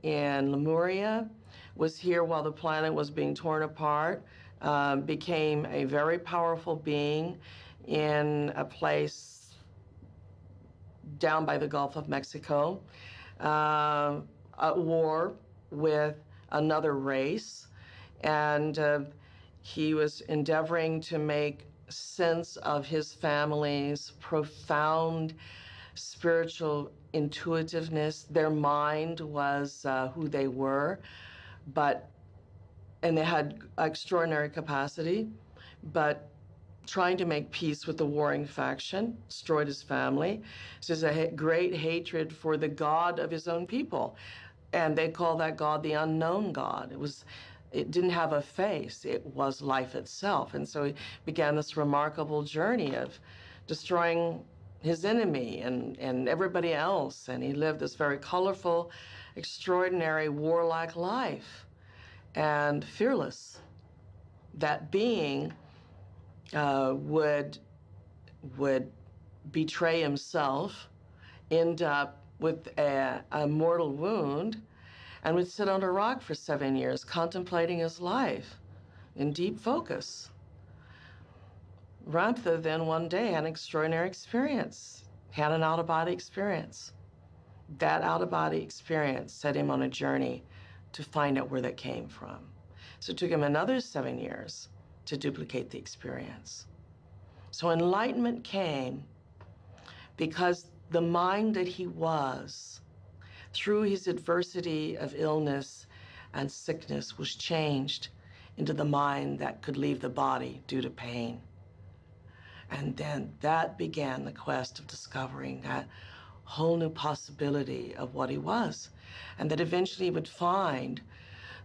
in Lemuria, was here while the planet was being torn apart, became a very powerful being in a place down by the Gulf of Mexico, at war with another race, and he was endeavoring to make sense of his family's profound spiritual intuitiveness. Their mind was who they were, and they had extraordinary capacity, but trying to make peace with the warring faction, destroyed his family. So there's a great hatred for the God of his own people. And they call that God the unknown God. It didn't have a face, it was life itself. And so he began this remarkable journey of destroying his enemy and everybody else. And he lived this very colorful, extraordinary, warlike life, and fearless. That being would betray himself, end up with a mortal wound, and would sit on a rock for 7 years contemplating his life in deep focus. Ramtha then one day had an extraordinary experience, had an out-of-body experience. That out-of-body experience set him on a journey to find out where that came from. So it took him another 7 years to duplicate the experience. So enlightenment came because the mind that he was, through his adversity of illness and sickness, was changed into the mind that could leave the body due to pain. And then that began the quest of discovering that whole new possibility of what he was, and that eventually he would find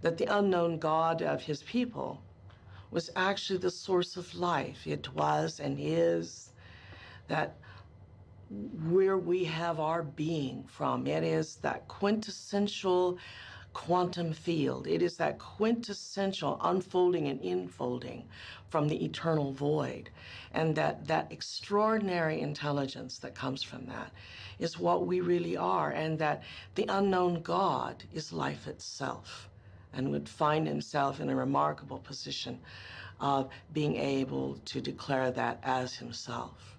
that the unknown God of his people was actually the source of life. It was and is that where we have our being from. It is that quintessential quantum field. It is that quintessential unfolding and infolding from the eternal void. And that extraordinary intelligence that comes from that is what we really are. And that the unknown God is life itself, and would find himself in a remarkable position of being able to declare that as himself.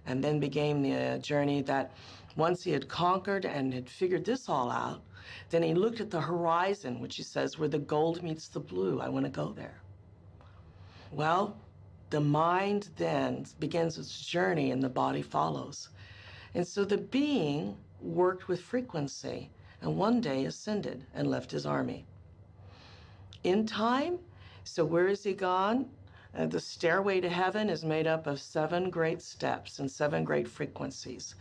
And then began the journey that once he had conquered and had figured this all out, then he looked at the horizon, which he says, where the gold meets the blue. I want to go there. Well, the mind then begins its journey and the body follows. And so the being worked with frequency and one day ascended and left his army. In time, so where is he gone? The stairway to heaven is made up of 7 great steps and 7 great frequencies.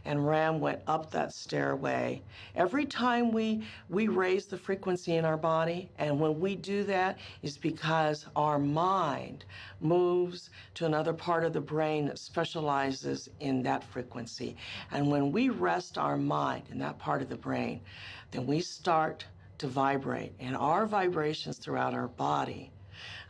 And Ram went up that stairway. Every time we raise the frequency in our body, and when we do that, is because our mind moves to another part of the brain that specializes in that frequency. And when we rest our mind in that part of the brain, then we start to vibrate. And our vibrations throughout our body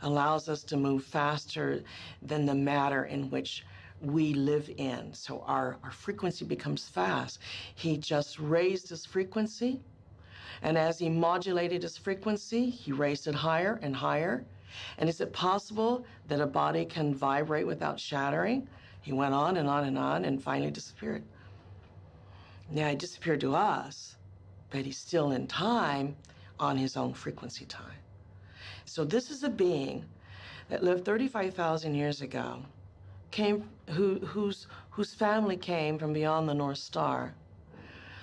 allows us to move faster than the matter in which we live in. So our frequency becomes fast. He just raised his frequency, and as he modulated his frequency, he raised it higher and higher. And is it possible that a body can vibrate without shattering? He went on and on and on and finally disappeared. Now, he disappeared to us, but he's still in time on his own frequency time. So this is a being that lived 35,000 years ago, whose family came from beyond the North Star,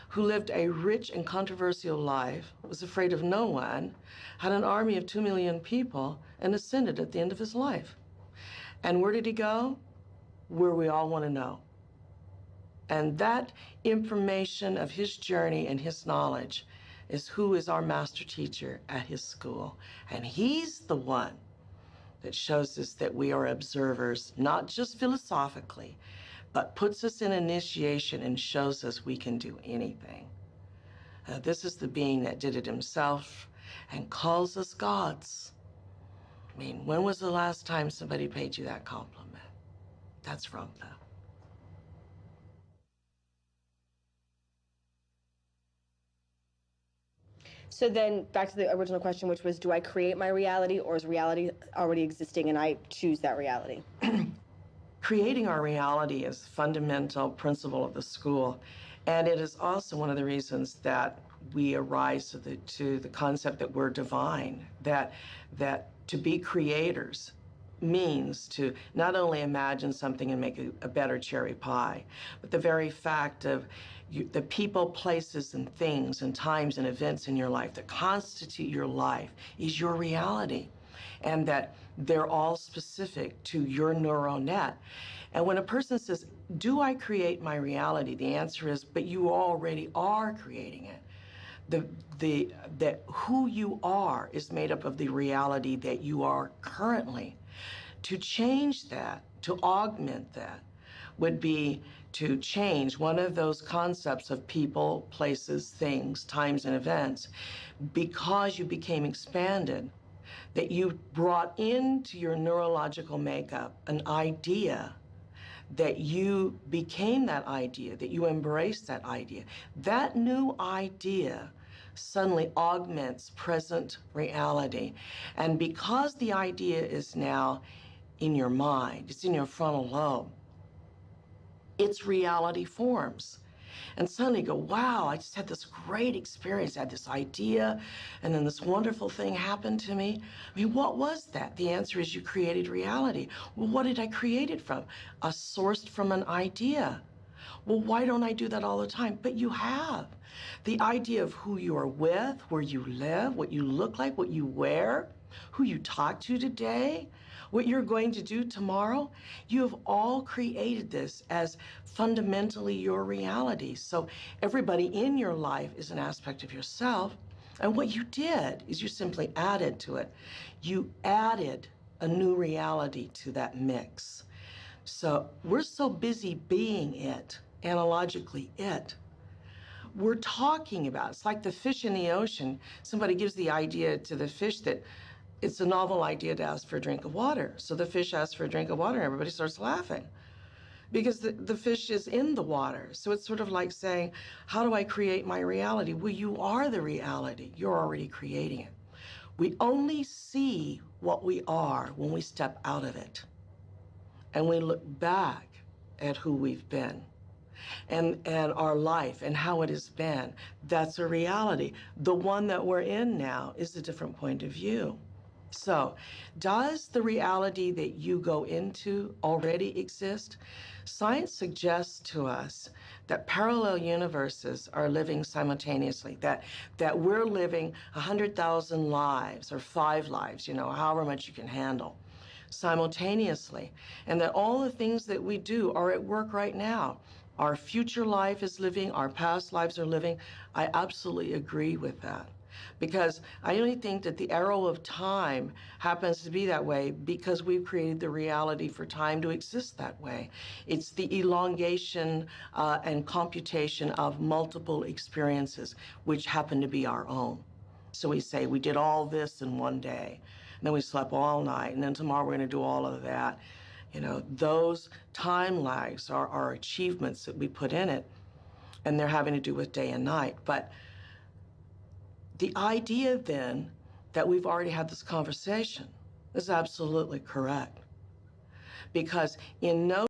who lived a rich and controversial life, was afraid of no one, had an army of 2 million people, and ascended at the end of his life. And where did he go? Where we all want to know. And that information of his journey and his knowledge is who is our master teacher at his school. And he's the one that shows us that we are observers, not just philosophically, but puts us in initiation and shows us we can do anything. This is the being that did it himself and calls us gods. I mean, when was the last time somebody paid you that compliment? That's Ramtha. So then back to the original question, which was, do I create my reality, or is reality already existing and I choose that reality? Creating our reality is a fundamental principle of the school. And it is also one of the reasons that we arise to the concept that we're divine, that to be creators means to not only imagine something and make a better cherry pie, but the very fact of the people, places, and things, and times and events in your life that constitute your life is your reality, and that they're all specific to your neural net. And when a person says, do I create my reality? The answer is, but you already are creating it. That who you are is made up of the reality that you are currently. To change that, to augment that, would be to change one of those concepts of people, places, things, times, and events, because you became expanded, that you brought into your neurological makeup an idea, that you became that idea, that you embraced that idea. That new idea suddenly augments present reality. And because the idea is now in your mind, it's in your frontal lobe, its reality forms. And suddenly you go, wow, I just had this great experience, I had this idea, and then this wonderful thing happened to me. I mean, what was that? The answer is you created reality. Well, what did I create it from? Sourced from an idea. Well, why don't I do that all the time? But you have. The idea of who you are with, where you live, what you look like, what you wear, who you talk to today, what you're going to do tomorrow, you have all created this as fundamentally your reality. So everybody in your life is an aspect of yourself. And what you did is you simply added to it. You added a new reality to that mix. So we're so busy being it, analogically it. We're talking about, it's like the fish in the ocean. Somebody gives the idea to the fish that it's a novel idea to ask for a drink of water. So the fish asks for a drink of water, and everybody starts laughing because the fish is in the water. So it's sort of like saying, how do I create my reality? Well, you are the reality. You're already creating it. We only see what we are when we step out of it and we look back at who we've been and our life and how it has been. That's a reality. The one that we're in now is a different point of view. So, does the reality that you go into already exist? Science suggests to us that parallel universes are living simultaneously, that we're living 100,000 lives or 5 lives, however much you can handle, simultaneously, and that all the things that we do are at work right now. Our future life is living, our past lives are living. I absolutely agree with that, because I only think that the arrow of time happens to be that way because we've created the reality for time to exist that way. It's the elongation and computation of multiple experiences, which happen to be our own. So we say we did all this in one day, and then we slept all night, and then tomorrow we're going to do all of that. Those time lags are our achievements that we put in it, and they're having to do with day and night. But the idea then that we've already had this conversation is absolutely correct, because in no